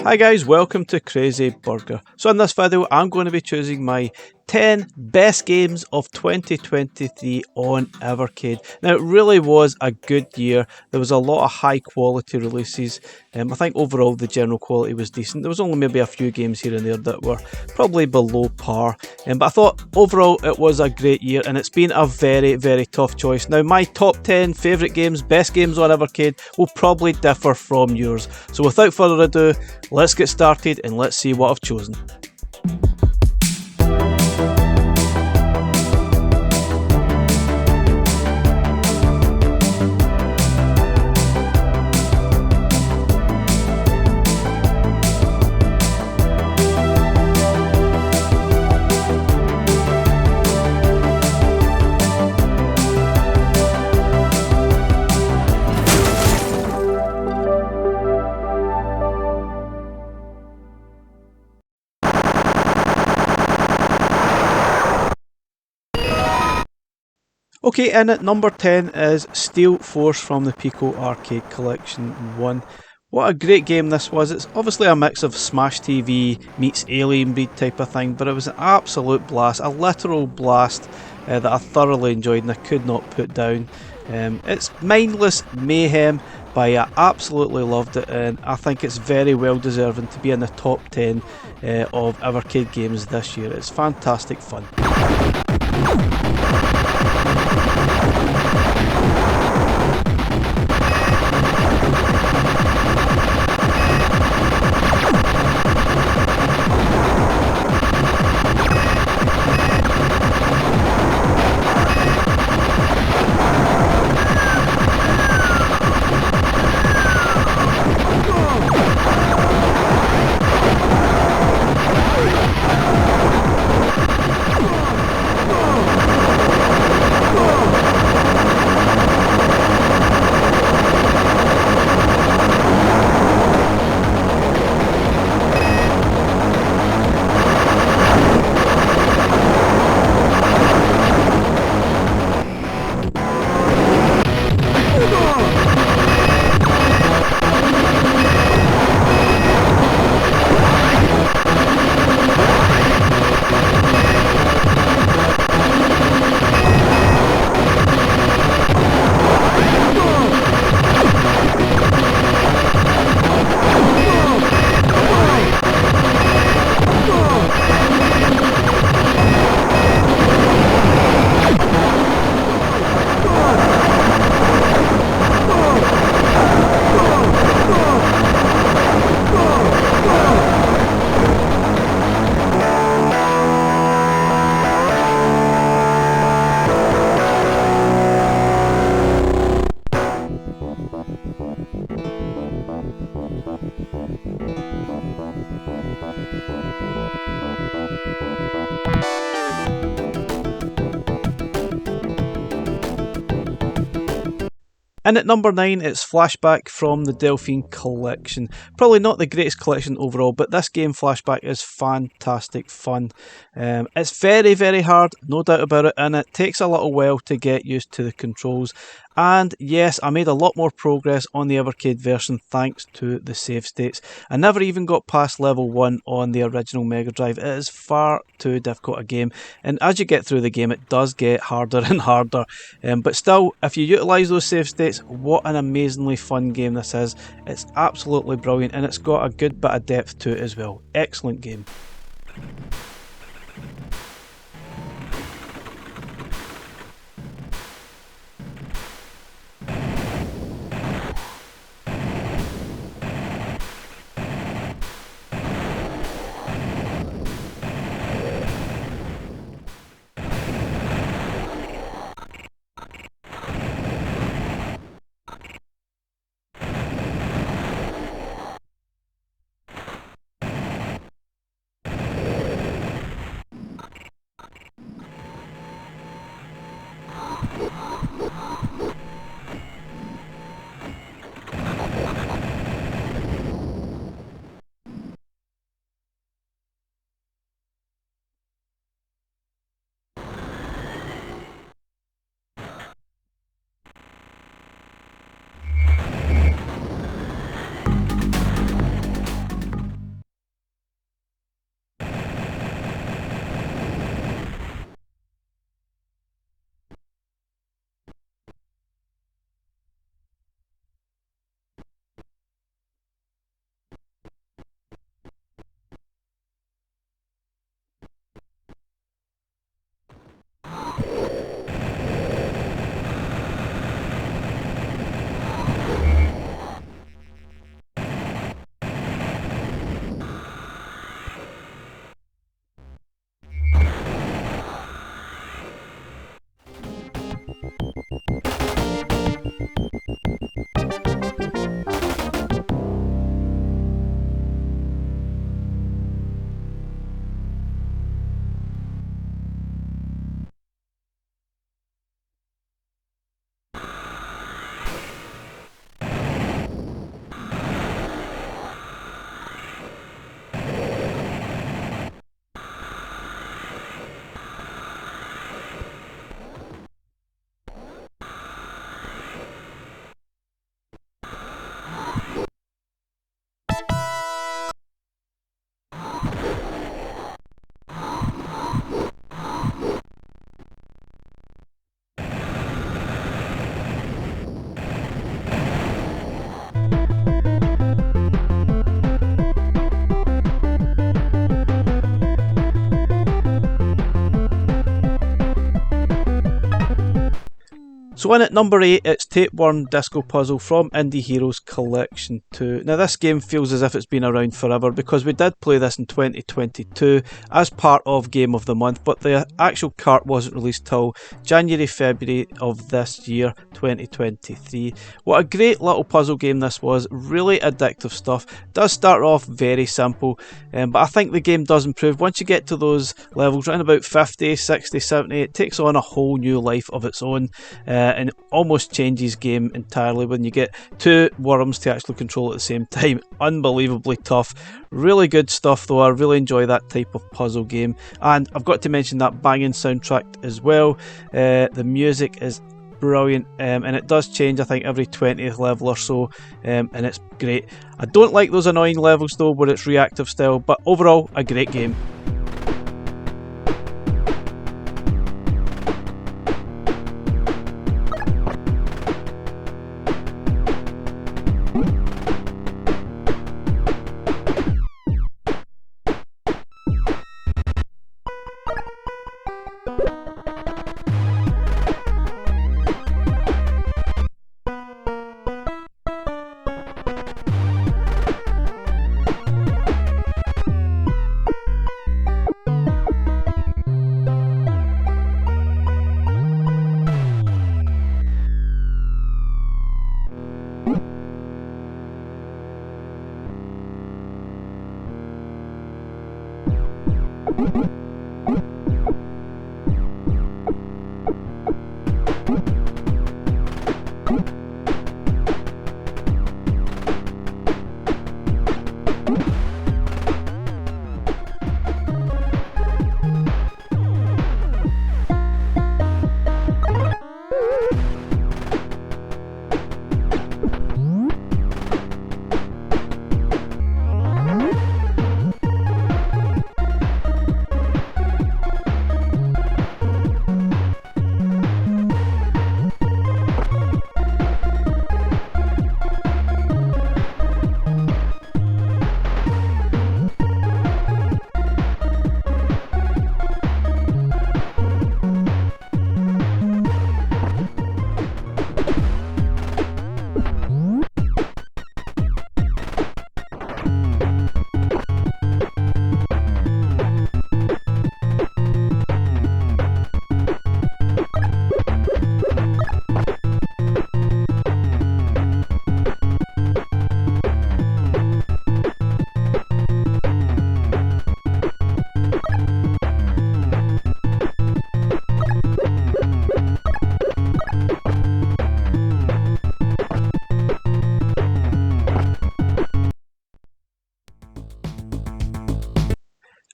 Hi guys, welcome to Crazy Burger. So in this video I'm going to be choosing my 10 best games of 2023 on Evercade. Now it really was a good year. There was a lot of high quality releases. I think overall the general quality was decent. There was only maybe a few games here and there that were probably below par. But I thought overall it was a great year and it's been a very tough choice. Now my top 10 favourite games, best games on Evercade will probably differ from yours. So without further ado, let's get started and let's see what I've chosen. Okay, and at number 10 is Steel Force from the Pico Arcade Collection 1. What a great game this was. It's obviously a mix of Smash TV meets Alien Breed type of thing, but it was an absolute blast, a literal blast that I thoroughly enjoyed and I could not put down. It's mindless mayhem, but I absolutely loved it and I think it's very well deserving to be in the top 10 of Evercade games this year. It's fantastic fun. And at number 9, it's Flashback from the Delphine Collection. Probably not the greatest collection overall, but this game, Flashback, is fantastic fun. It's very hard, no doubt about it, and it takes a little while to get used to the controls. And yes, I made a lot more progress on the Evercade version thanks to the save states. I never even got past level 1 on the original Mega Drive. It is far too difficult a game, and as you get through the game it does get harder and harder. But still, if you utilise those save states, what an amazingly fun game this is. It's absolutely brilliant and it's got a good bit of depth to it as well. Excellent game. So in at number 8, it's Tapeworm Disco Puzzle from Indie Heroes Collection 2. Now this game feels as if it's been around forever because we did play this in 2022 as part of Game of the Month, but the actual cart wasn't released till January, February of this year, 2023. What a great little puzzle game this was, really addictive stuff. Does start off very simple, but I think the game does improve. Once you get to those levels, around about 50, 60, 70, it takes on a whole new life of its own. And it almost changes game entirely when you get two worms to actually control at the same time. Unbelievably tough. Really good stuff though. I really enjoy that type of puzzle game, and I've got to mention that banging soundtrack as well. The music is brilliant, and it does change I think every 20th level or so, and it's great. I don't like those annoying levels though where it's reactive style, but overall a great game.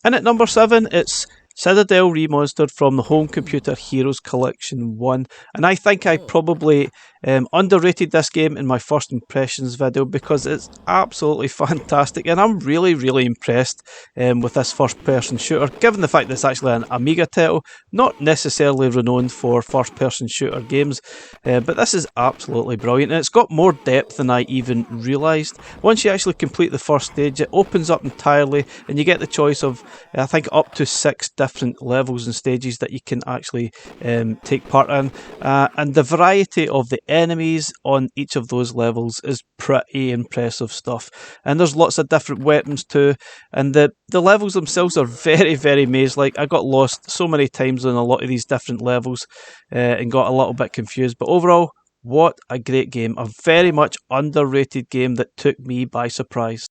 And at number 7, it's Citadel Remastered from the Home Computer Heroes Collection 1. And I think I probably underrated this game in my first impressions video because it's absolutely fantastic. And I'm really, really impressed with this first person shooter, given the fact that it's actually an Amiga title, not necessarily renowned for first person shooter games. But this is absolutely brilliant. And it's got more depth than I even realised. Once you actually complete the first stage, it opens up entirely and you get the choice of, I think, up to 6 different levels and stages that you can actually take part in, and the variety of the enemies on each of those levels is pretty impressive stuff. And there's lots of different weapons too, and the levels themselves are very, very maze-like. I got lost so many times on a lot of these different levels and got a little bit confused, but overall, what a great game. A very much underrated game that took me by surprise.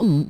Oh.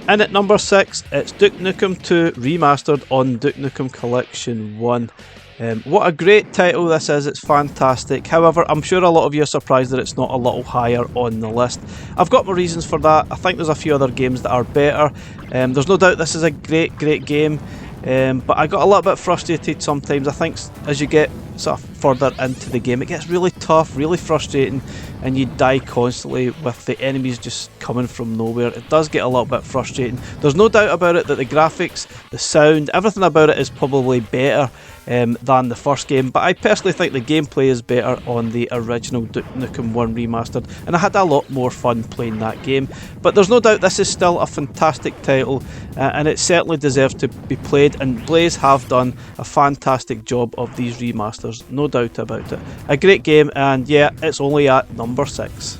And at number 6, it's Duke Nukem 2 Remastered on Duke Nukem Collection 1. What a great title this is, it's fantastic. However, I'm sure a lot of you are surprised that it's not a little higher on the list. I've got my reasons for that. I think there's a few other games that are better. There's no doubt this is a great game. But I got a little bit frustrated sometimes. I think as you get sort of further into the game, it gets really tough, really frustrating, and you die constantly with the enemies just coming from nowhere. It does get a little bit frustrating. There's no doubt about it that the graphics, the sound, everything about it is probably better than the first game, but I personally think the gameplay is better on the original Duke Nukem 1 Remastered, and I had a lot more fun playing that game. But there's no doubt this is still a fantastic title, and it certainly deserves to be played, and Blaze have done a fantastic job of these remasters, no doubt about it. A great game, and yeah, it's only at number 6.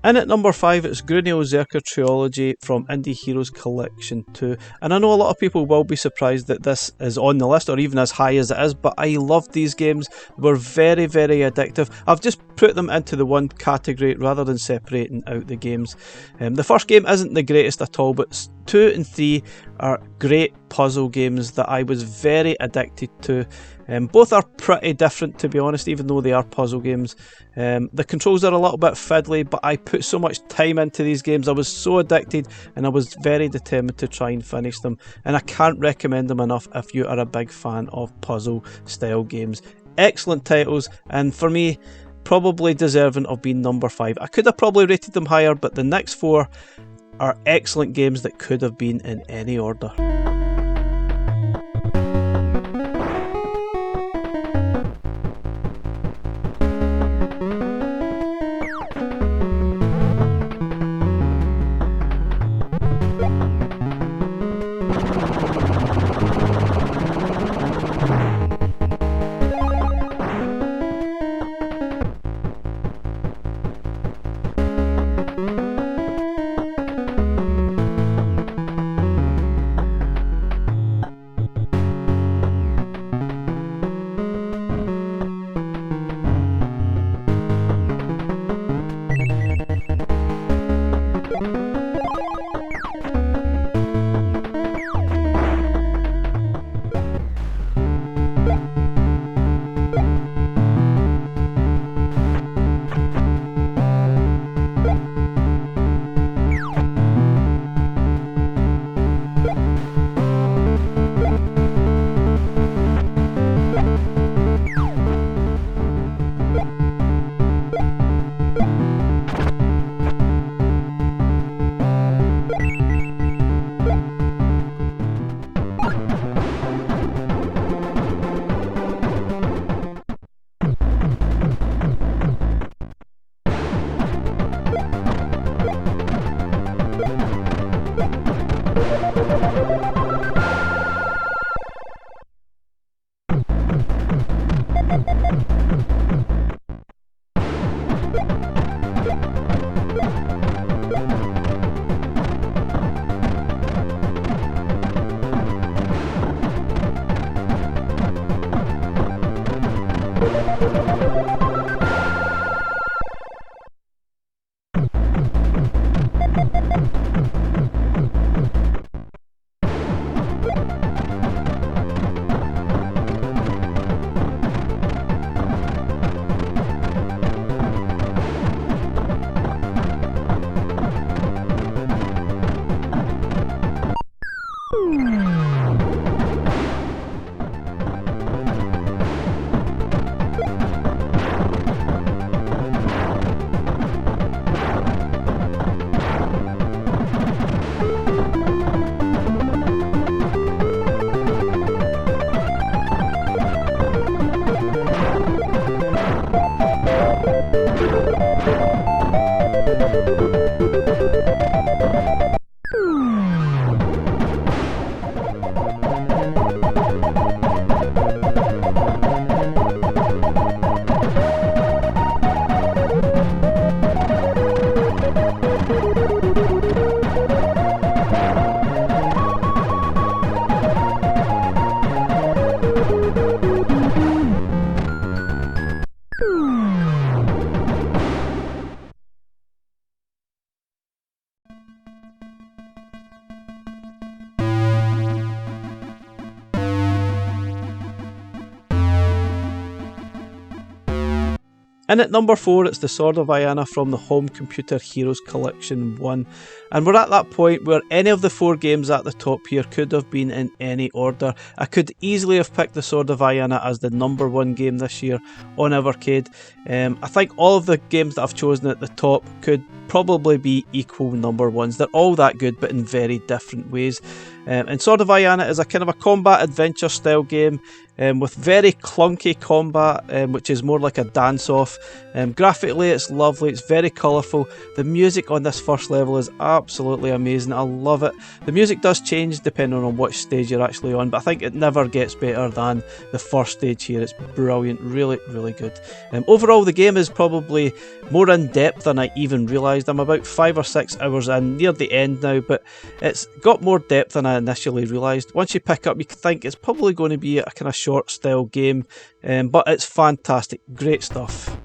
And at number 5, it's Grunio Zerker Trilogy from Indie Heroes Collection 2. And I know a lot of people will be surprised that this is on the list, or even as high as it is, but I loved these games. They were very, very addictive. I've just put them into the one category rather than separating out the games. The first game isn't the greatest at all, but 2 and 3 are great puzzle games that I was very addicted to. Both are pretty different, to be honest, even though they are puzzle games. The controls are a little bit fiddly, but I put so much time into these games. I was so addicted and I was very determined to try and finish them. And I can't recommend them enough if you are a big fan of puzzle style games. Excellent titles, and for me, probably deserving of being number 5. I could have probably rated them higher, but the next 4 are excellent games that could have been in any order. And at number 4, it's the Sword of Iana from the Home Computer Heroes Collection 1. And we're at that point where any of the 4 games at the top here could have been in any order. I could easily have picked the Sword of Iana as the number 1 game this year on Evercade. I think all of the games that I've chosen at the top could probably be equal number 1s. They're all that good, but in very different ways. And Sword of Iana is a kind of a combat adventure style game with very clunky combat, which is more like a dance-off. Graphically, it's lovely, it's very colourful. The music on this first level is absolutely amazing, I love it. The music does change depending on which stage you're actually on, but I think it never gets better than the first stage here. It's brilliant, really, really good. Overall, the game is probably more in depth than I even realised realised I'm about 5 or 6 hours in, near the end now, but it's got more depth than I initially realised. Once you pick up, you think it's probably going to be a kind of short style game, but it's fantastic, great stuff.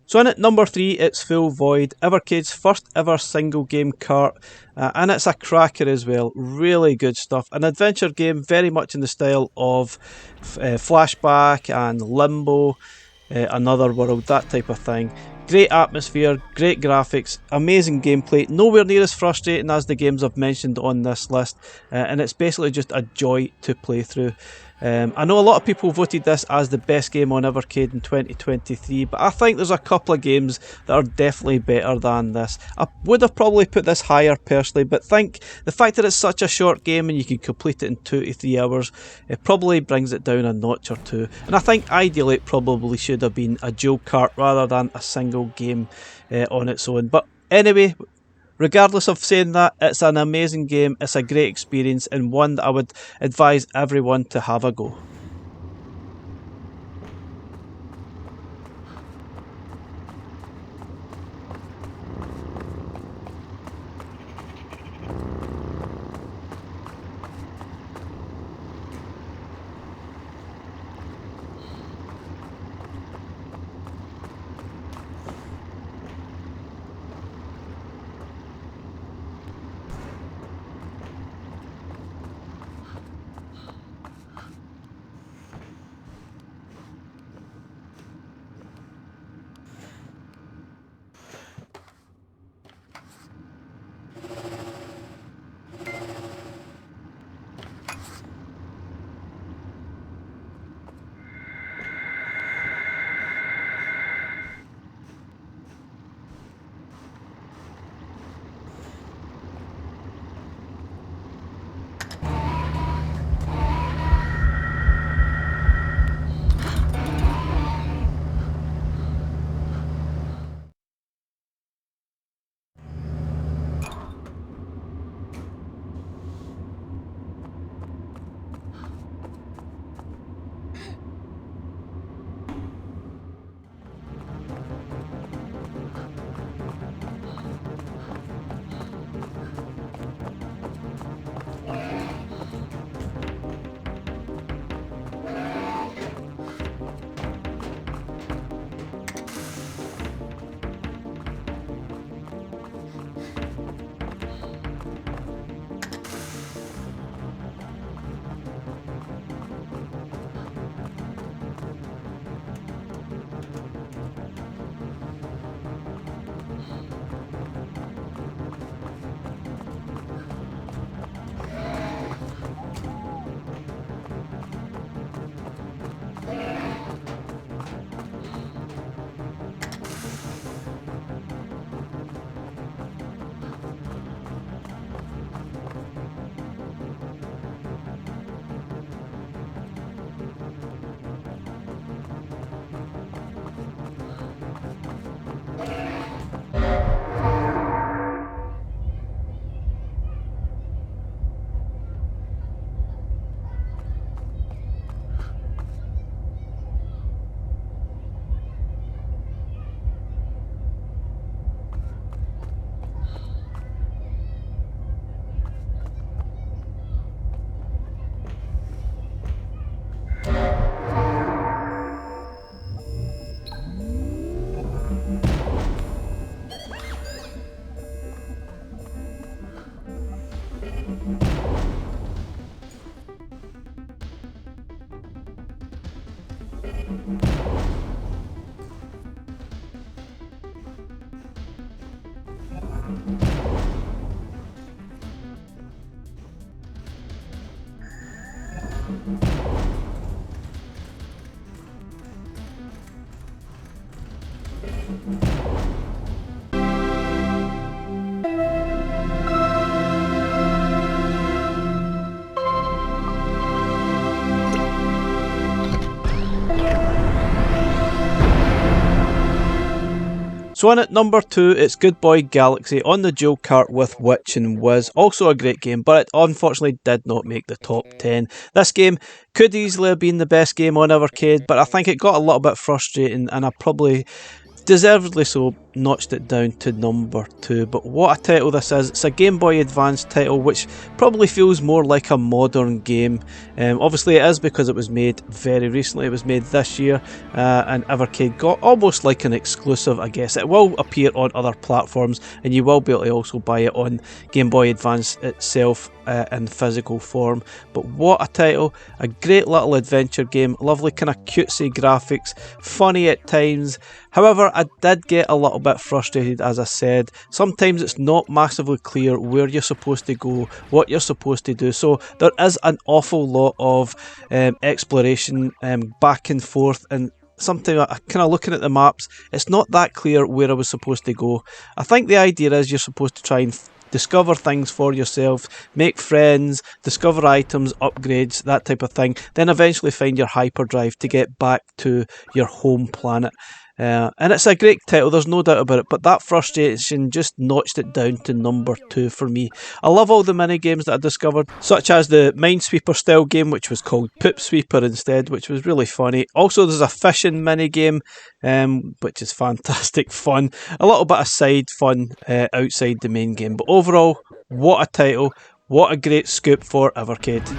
So in at number 3, it's Full Void, Evercade's first ever single game cart, and it's a cracker as well. Really good stuff. An adventure game very much in the style of Flashback and Limbo, Another World, that type of thing. Great atmosphere, great graphics, amazing gameplay, nowhere near as frustrating as the games I've mentioned on this list, and it's basically just a joy to play through. I know a lot of people voted this as the best game on Evercade in 2023, but I think there's a couple of games that are definitely better than this. I would have probably put this higher personally, but think the fact that it's such a short game and you can complete it in 2 to 3 hours, it probably brings it down a notch or two. And I think ideally it probably should have been a dual cart rather than a single game on its own. But anyway, regardless of saying that, it's an amazing game, it's a great experience, and one that I would advise everyone to have a go. So in at number 2, it's Good Boy Galaxy on the dual cart with Witch and Whiz. Also a great game, but it unfortunately did not make the top 10. This game could easily have been the best game on Evercade, but I think it got a little bit frustrating, and I probably, deservedly so, notched it down to number 2. But what a title this is. It's a Game Boy Advance title which probably feels more like a modern game. Obviously it is because it was made very recently. It was made this year, and Evercade got almost like an exclusive, I guess. It will appear on other platforms, and you will be able to also buy it on Game Boy Advance itself in physical form. But what a title. A great little adventure game, lovely kind of cutesy graphics, funny at times. However, I did get a little bit frustrated, as I said. Sometimes it's not massively clear where you're supposed to go, what you're supposed to do, so there is an awful lot of exploration back and forth, and sometimes I kind of looking at the maps, it's not that clear where I was supposed to go. I think the idea is you're supposed to try and discover things for yourself, make friends, discover items, upgrades, that type of thing, then eventually find your hyperdrive to get back to your home planet. And it's a great title, there's no doubt about it, but that frustration just notched it down to number 2 for me. I love all the mini games that I discovered, such as the Minesweeper style game, which was called Poop Sweeper instead, which was really funny. Also, there's a fishing mini game, which is fantastic fun. A little bit of side fun outside the main game, but overall, what a title, what a great scoop for Evercade.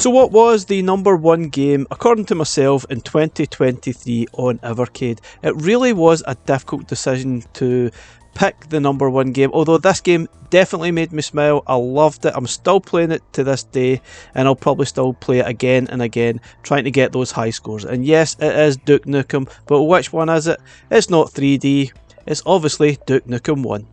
So what was the number one game, according to myself, in 2023 on Evercade? It really was a difficult decision to pick the number one game, although this game definitely made me smile. I loved it. I'm still playing it to this day, and I'll probably still play it again and again, trying to get those high scores. And yes, it is Duke Nukem, but which one is it? It's not 3D. It's obviously Duke Nukem 1.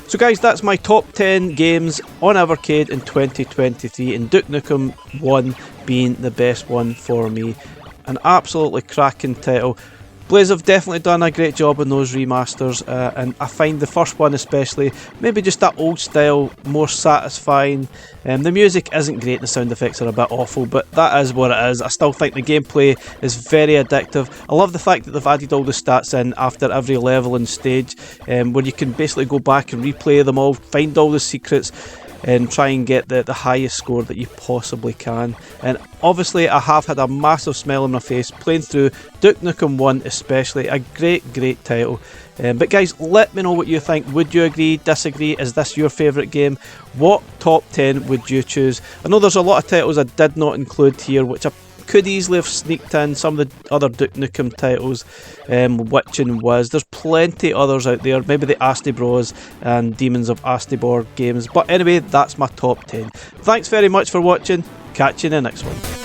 So guys, that's my top 10 games on Evercade in 2023, and Duke Nukem 1 being the best one for me. An absolutely cracking title. Blaze have definitely done a great job on those remasters, and I find the first one especially, maybe just that old style, more satisfying. The music isn't great, the sound effects are a bit awful, but that is what it is. I still think the gameplay is very addictive. I love the fact that they've added all the stats in after every level and stage, where you can basically go back and replay them all, find all the secrets, and try and get the highest score that you possibly can. And obviously I have had a massive smile on my face playing through Duke Nukem 1 especially. A great title. But guys, let me know what you think. Would you agree, disagree? Is this your favourite game? What top 10 would you choose? I know there's a lot of titles I did not include here, which I could easily have sneaked in. Some of the other Duke Nukem titles, Witch and Wiz. There's plenty others out there, maybe the Asti Bros and Demons of Astibor games. But anyway, that's my top 10. Thanks very much for watching. Catch you in the next one.